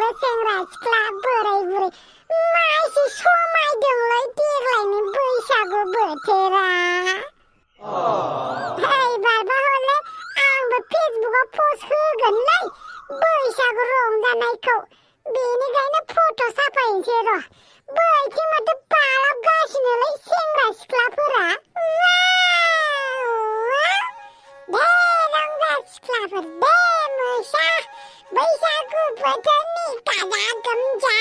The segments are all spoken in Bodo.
गासिबो सेंग्रा सिख्ला बोराय बुरै मासे समायदोंलै देग्लायनि बैसागु बोथोरा एबारबा हले आंबो फेसबुकआव पस्ट होगोनलै बैसागु रंजानायखौ बेनिखायनो फट' साफायनोसै र' बैथिं माथो बालाबगासिनोलै सेंग्रा सिख्लाफोरा दे रंजा सिख्लाफोर दे मोसा बैसागु बोथोरनि गाजा गोमजा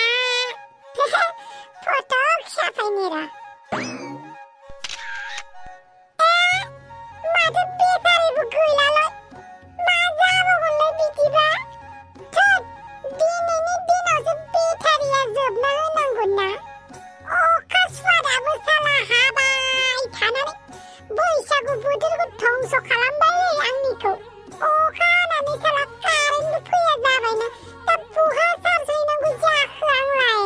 फट' साफायनो र' माथो बेटारिबो गैलालै मा जाबावगोनलै बिदिबा थोद दिनैनि दिनावसो बेटारिया जोबना होनांगौना अखा सुवादाबो साला हाबाय थानानै बैसागु बोथोरखौ धंस खालामबाय आंनिखौ अखा हानानै साला कारेन्टबो फैया जाबायना दा बहा चार्ज हैनांगौ जाखो आंलाय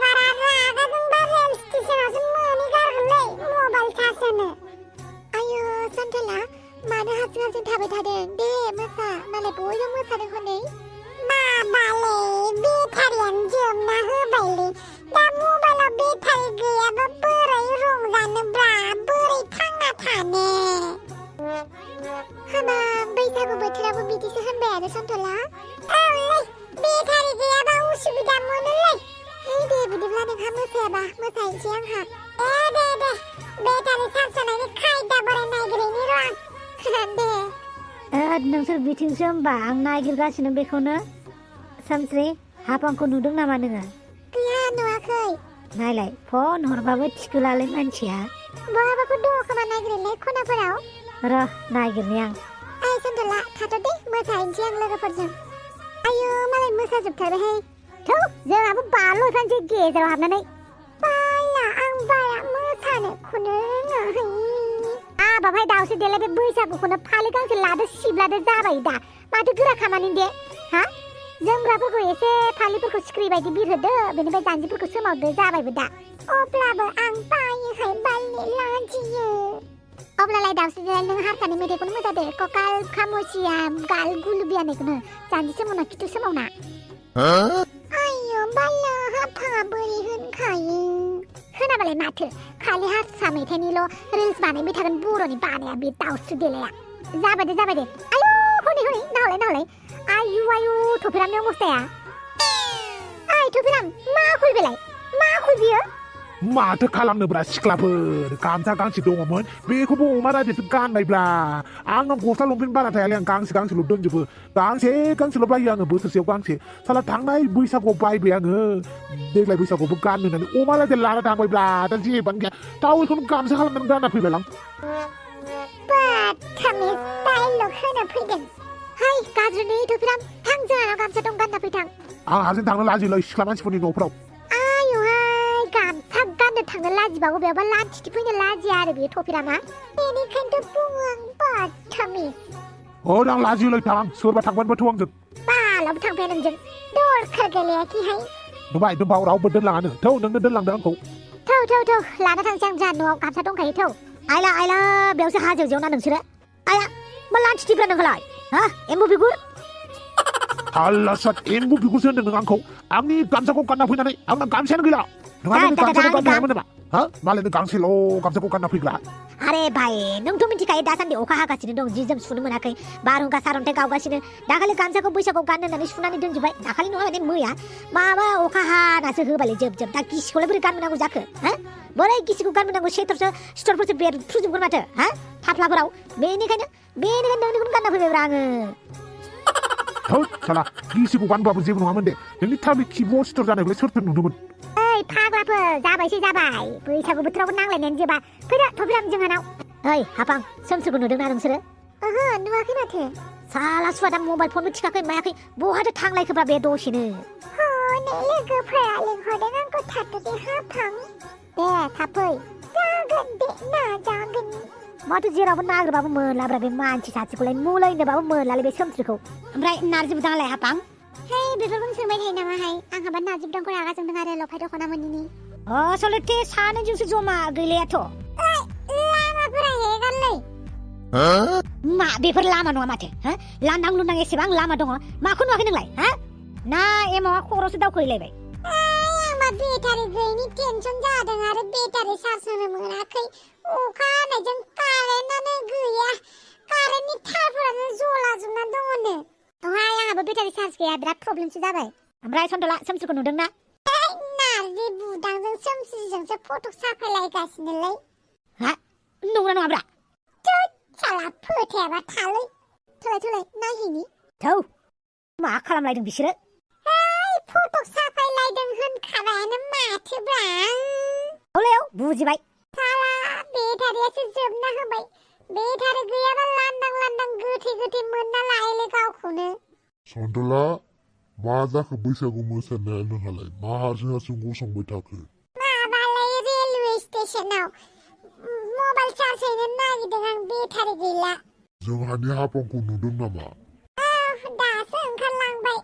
बारा रागाजोंबा रेल स्टेसनावसो मोनहैगारगोनलै मबाइल चार्ज होनो आयो सान्थाला मानो हारसिं हारसिं थाबाय थादों दे मोसा मालाय बयबो मोसादों हनै माबालै बेटारियानो जोबना होबायलै दा मबाइलाव बेटारि गैयाबा बोरै रंजानोब्रा बोरै थांना थानो हाबा बैसागु बोथोराबो बिदिसो होनबाय आरो सान्थाला औलै बेटारि गैयाबा उसुबिदा मोनोलै दे बिदिब्ला नोंहा मोसायाबा मोसाहैनोसै आंहा दे बेटारि चार्ज होनायनि खायदा बोरै नायगिरहैनि र' आं दे नोंसोर बिथिंसो होमबा आं नागिरगासिनो बेखौनो सानस्रि हाफांखौ नुदों नामा नोङो गैया नुवाखै नायलाय फन हरबाबो थिखोलालै मानसिया बहाबाफोर दङ खोमा नागिरहैलाय खनाफोराव र' नागिरनि आं सान्थाला थाथ' दे मोसाहैनोसै आं लोगोफोरजों आयु मालाय मोसाजोबथारबायहाय थौ जोंहाबो बारल'खानोसै गेजेराव हाबनानै बाला आं बाया मोसानोखौनो रोङाहै हाबाबहाय दावसो देलाय बे बैसागुखौनो फालि गांसे लादो सिब्लादो जाबाय दा माथो गोरा खामानि दे हा जोमग्राफोरखौ एसे फालिफोरखौ सिख्रि बायदि बिरहोदो बेनिफ्राय जान्जिफोरखौ सोमावदो जाबायबो दा अब्लाबो आं बायोहाय बालनि लाजियो अब्लालाय दावसो देलाय नों हारसानि मेथाइखौनो मोसादो ककाल खामसिया गाल गुलुबियानायखौनो जान्जि सोमावना खिथु सोमावना आयु बाला हाफाङा बोरै होनखायो खोनाबालाय माथो खालि हारसा मेथाइनिल' रिल्स बानायबाय थागोन बर'नि बानाया बे दावस्रि देलाया जाबाय दे आयु हनै नाहलाय आयु थफिरामनि अबस्थाया ओइ थफिराम मा आखल बेलाय मा आखल बियो माथो खालामनोब्रा सिख्लाफोर गामसा गांसे दङमोन बेखौबो अमा रायजोसो गानबायब्रा आंनाव गस्ला लंपेन्ट बारा थायालै आं गांसेल' दोनजोबो गांसेल' बायो आङो बोसोरसेयाव गांसे साला थांनाय बैसागुआव बायबाय आङो देग्लाय बैसागुआवबो गाननो होननानै अमा रायजो लाना थांबायब्रा दा जेबानो गैया टावेलखौनो गामसा खालामनानै गानना फैबाय आं बाथामि डायलग होनो फैदों हाय गाज्रिनि थफिराम थां जोंहानाव गामसा दं गानना फैथां आं हारसिं थांनो लाजियोलै सिख्ला मानसिफोरनि न'फोराव गामसा गाननो थांनो लाजिबावो बेयावबा लान्थिथि फैनो लाजिया आरो बेयो थफिरामा बेनिखायनोथ' बुङो आं बाथामि आं लाजियोलै थां सोरबा थांबानोबोथ' आंजों बालाबो थांफाया नोंजों दरखार गोलैयाखैहाय नुबाय दोनबाव रावबो दोनलाङानो थौ नोंनो दोनलांदों आंखौ थौ लाना थांसै आं जोंहा न'आव गामसा दंखायो थौ आइला बेयावसो हाजोआव ना नोंसोरो आइला मा लान्थिथिफ्रा नोंखौलाय हा एम्बु बिगुर हाल्ला सात एम्बु बिगुरसो होनदों नों आंखौ आंनि गामसाखौ गानना फैनानै आंना गामसायानो गैला नोंहा गामसाखौ गाननो हायामोन नामा हा मालायनो गांसेल' गामसाखौ गानना फैग्रा आरे भाइ नोंथ' मिथिखायो दासान्दि अखा हागासिनो दं जि जोम सुनो मोनाखै बारहुंखा सारन्थाइ गावगासिनो दाखालि गामसाखौ बैसागुआव गाननो होननानै सुनानै दोनजोबबाय दाखालि नङा माने मैया माबा अखा हानासो होबायलै जोब दा गिसिखौलाय बोरै गानबोनांगौ जाखो हा बोरै गिसिखौ गानबोनांगौ सिथरफोरसो बेरफ्रुजोबगोन माथो हा थाफ्लाफोराव बेनिखायनो नोंनिखौनो गानना फैबायब्रा आङो थौ साला गिसिखौ गानबाबो जेबो नङामोन दे नोंनि थाबि खिबुआव सिथर जानायखौलाय सोरथो नुदोंमोन ओइ फाग्लाफोर जाबाय बैसागु बोथोरावबो नांलायनायानो जोबा फैदो थफिराम जोंहानाव ओइ हाफां सोमसोरखौ नुदोंना नोंसोरो ओहो नुवाखै माथो साला सुवादा मबाइल फनबो थिखाखै मायाखै बहाथो थांलायखोब्रा बे दसेनो हनै लोगोफोरा लिंहरदों आंखौ थाथ' दे हाफां दे थाब फै जागोन दे नाजागोन माथो जेरावबो नागिरबाबो मोनलाब्रा बे मानसि सासेखौलाय मुलायनोबाबो मोनलालै बे सोमस्रिखौ ओमफ्राय नारजि बुदांलाय हाफां बेफोरखौनो सोंबाय थायो नामाहाय आंहाबा नारजि बुदांखौ रागा जोंदों आरो लफाय दख'ना मोनिनि असलथे सानैजोंसो जमा गैलायाथ' लामाफोरा हेगारलै मा बेफोर लामा नङा माथो लांदां लुंदां एसेबां लामा दङ माखौ नुवाखै नोंलाय ना एमावा खर'सो दावखोलायबाय आंबा बेटारि गैयिनि टेनसन जादों आरो बेटारि चार्ज होनो मोनाखै अखा हानायजों कारेन्टआनो गैया कारेन्टनि तारफोरानो जलाजोबना दङनो ओहाय आंहाबो बेटारि चार्ज गैया बिराद प्रब्लेमसो जाबाय ओमफ्राय सन्तला सोमसिखौ नुदोंना नारजि बुदांजों सोमसिजोंसो फट' साफायलायगासिनोलै हा नंगौना नङाब्रा साला फोथायाबा थालै थलाय नायहैनि थौ मा खालामलायदों बिसोरो फट' साफायलायदों होनखाबायानो माथोब्रा औलायाव बुजिबाय साला बेटारियासो जोबना होबाय बेटारि गैयाबा लांदां गोथै मोनना लायोलै गावखौनो सन्तला मा जाखो बैसागु मोसानाया नोंहालाय मा हारसिं गसंबाय थाखो माबालाय रेलवे स्टेशनाव मबाइल चार्ज हैनो नागिरदों आं बेटारि गैला जोंहानि हाफांखौ नुदों नामा दासो ओंखारलांबाय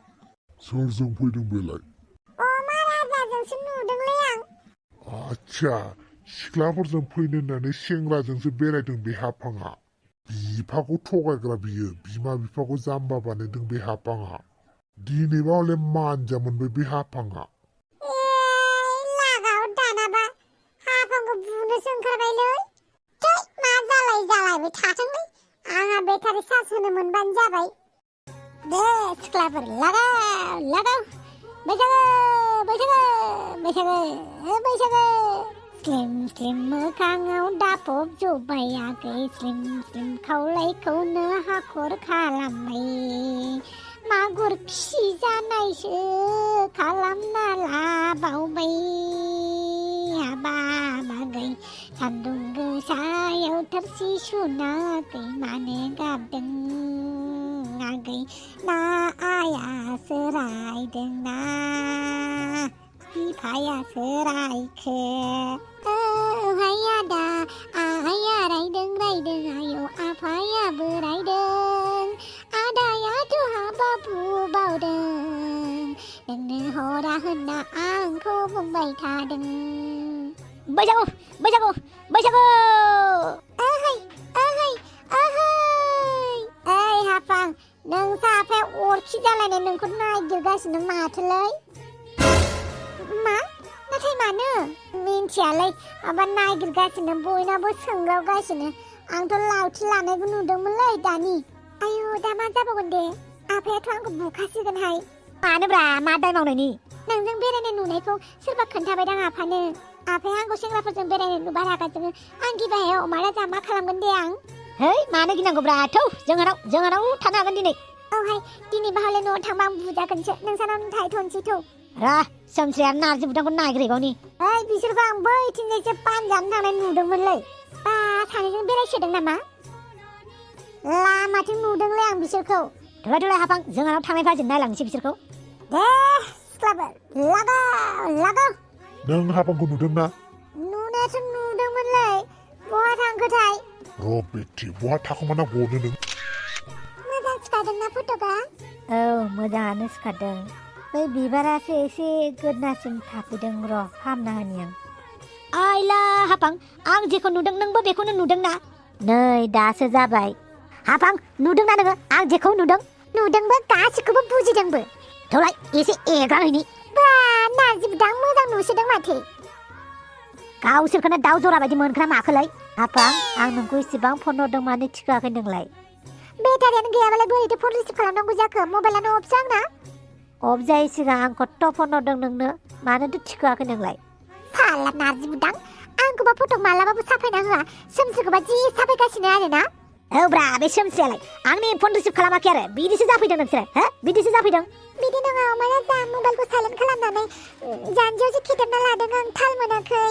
सोरजों फैदों बेलाय अमा राजाजोंसो नुदोंलै आं आच्छा सिख्लाफोरजों फैनो होननानै सेंग्राजोंसो बेरायदों बे हाफाङा बिफाखौ थगायग्रा बियो बिमा बिफाखौ जाम्बा बानायदों बे हाफाङा दिनैबा हले मानजा मोनबाय बे हाफाङा लागाव दानाबा हाफांखौ बुनोसो ओंखारबायलै मा जालायबाय थाथोंलै आंहा बेटारि चार्ज होनो मोनबानो जाबाय दे सिख्लाफोर लागाव बैसागो स्लिम मोखाङाव दाफब जबाय आगै स्लिम खावलायखौनो हाखर खालामबाय मागुर फिसि जानायसो खालामना लाबावबाय हाबा मागै सान्दुं गोसायाव थोरसि सुनाखै मानो गाबदों आगै ना आयासो रायदों ना बिफायासो रायखो ओहाय आदा आइया रायदों आयौ आफायाबो रायदों आदायाथ' हाबाबो बावदों नोंनो हरा होनना आंखौ बुंबाय थादों बैसागु ओइ हाफां नोंसा आफाया अरखि जालायनाय नोंखौ नागिरगासिनो माथोलै मा नाथाय मानो मिन्थियालै माबा नागिरगासिनो बयनाबो सोंगावगासिनो आंथ' लावथि लानायबो नुदोंमोनलै दानि आयु दा मा जाबावगोन दे आफायाथ' आंखौ बुखासिगोनहाय मानोब्रा मा दाय मावनायनि नोंजों बेरायनाय नुनायखौ सोरबा खोन्थाबायदां आफानो आफाया आंखौ सेंग्राफोरजों बेरायनो नुबा रागा जोङो आं गिबाय अमा राजा मा खालामगोन दे आं है मानो गिनांगौब्रा थौ जोंहानाव थानो हागोन दिनै औहाय दिनैबा हले न'आव थांबा आं बुजागोनसो नोंसानाव थाहैथ'नोसै थौ रा सोमस्रिया नारजि बुदांखौ नागिरहैगावनि ओइ बिसोरखौ आं बैथिंजायसो पानजाबनो थांनाय नुदोंमोनलै बा सानैजों बेरायसोदों नामा लामाथिं नुदोंलै आं बिसोरखौ थलाय हाफां जोंहानाव थांनाय बाजै नायलांनोसै बिसोरखौ दे सिख्लाफोर लागाव नों हाफांखौ नुदोंना नुनायाथ' नुदोंमोनलै बहा थांखोथाय र' बेटि बहा थाखोमाना गनो नों मोजां सिखादोंना फट'गा औ मोजाङानो सिखारदों बै बिबारासो एसे गोदनासिम थाफैदों र' फाहामना होनि आं आइला हाफां आं जेखौ नुदों नोंबो बेखौनो नुदोंना नै दासो जाबाय हाफां नुदोंना नोङो आं जेखौ नुदोंबो गासिखौबो बुजिदोंबो थौलाय एसे एग्रांहैनि बा नारजि बुदां मोजां नुसोदों माथो गावसोरखौनो दाउ जरा बायदि मोनग्रा माखोलाय हाफां आं नोंखौ इसेबां फन हरदों मानो थिखोआखै नोंलाय बेटारियानो गैयाबालाय बोरैथो फन रिसिभ खालामनांगौ जाखो मबाइलानो अफसो आंना अफ जायै सिगां आं खथ' फन हरदों नोंनो मानोथो थिखोआखै नोंलाय साला नारजि बुदां आंखौबा फट' मालाबाबो साफायना होआ सोमसिखौबा जि साफायगासिनो आरोना औब्रा बे सोमस्रियालाय आंनि फन रिसिभ खालामाखै आरो बिदिसो जाफैदों नोंसोरो बिदिसो जाफैदों बिदि नङा अमा राजा मबाइलखौ साइलेन्ट खालामनानै जानजियावसो खेथेबना लादों आं थाल मोनाखै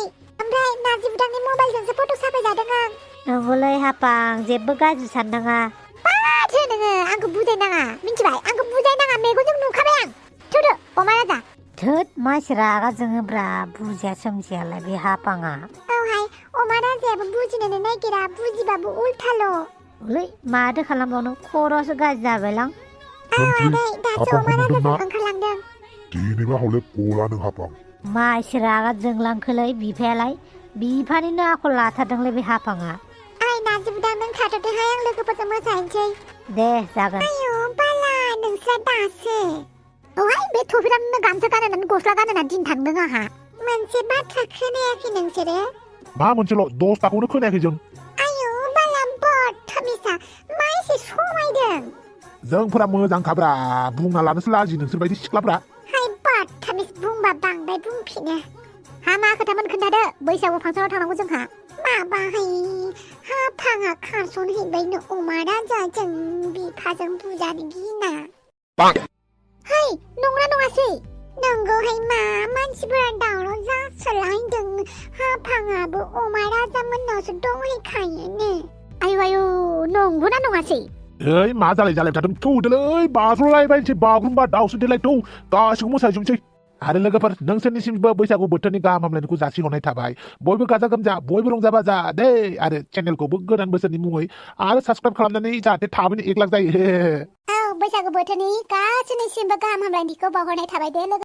ओमफ्राय नारजि बुदांनि मबाइलजोंसो फट' साफायजादों आं नंगौलै हाफां जेबो गाज्रि साननाङा माथो नोङो आंखौ बुजायनाङा मिन्थिबाय आंखौ बुजायनाङा मेगनजों नुखाबाय आं थुदो अमा राजा थोद मानसि रागा जोङोब्रा बुजिया सोमजियालाय बे हाफाङा औहाय अमा राजायाबो बुजिनोनो नागिरा बुजिबाबो उल्थाल' ओलै माथो खालामबावनो खर'सो गाज्रि जाबायलां आदै दासो अमा राजाजों ओंखारलांदों दिनैबा हले गला नों हाफां मानसि रागा जोंलांखोलै बिफायालाय बिफानिनो आखल लाथारदोंलै बे हाफाङा ओइ नारजि बुदां नों थाथ'दोहाय आं लोगोफोरजों मोसाहैनोसै दे जागोन आयु बाला नोंस्रा दासो ओहाय बे थफिरानो गामसा गाननानै गस्ला गाननानै दिन थांदों आहा मोनसे बाथ्रा खोनायाखै नोंसोरो मा मोनसेल' 10थाखौनो खोनायाखै जों आयौ बाला बदथामिसा मा एसे समायदों जोंफोरा मोजांखाब्रा बुंना लानोसो लाजि नोंसोरबायदि सिख्लाफ्रा हाय बदथामिस बुंबा बांद्राय बुंफिनो हा मा खोथामोन खोन्थादो बैसागु फांसनाव थांनांगौ जोंहा माबाहाय हाफाङा खारसनहैबायनो अमा राजाजों बिफाजों बुजानो गिना है नंगौना नङासै नंगौहाय मा मानसिफोरा दावराव जासोलायदों हाफाङाबो अमा राजामोननावसो दंहैखायोनो आयु नंगौना नङासै ओइ मा जालाय थादों थौदोलै बाज्ल'लायबायनोसै बागुरुम्बा दाउसो देलाय थौ गासिखौबो मोसाजोबनोसै आरो लोगोफोर नोंसोरनिसिमबो बैसागु बोथोरनि गाहाम हामलायनायखौ जासिहरनाय थाबाय बयबो गाजा गोमजा बयबो रंजा बाजा दे आरो चेनेलखौबो गोदान बोसोरनि मुङै आरो साबस्क्राइब खालामनानै जाहाथे थाबैनो 1 लाख जायो औ बैसागु बोथोरनि गासैनिसिमबो गाहाम हामलायनायखौ बावहरनाय थाबाय दे लोगो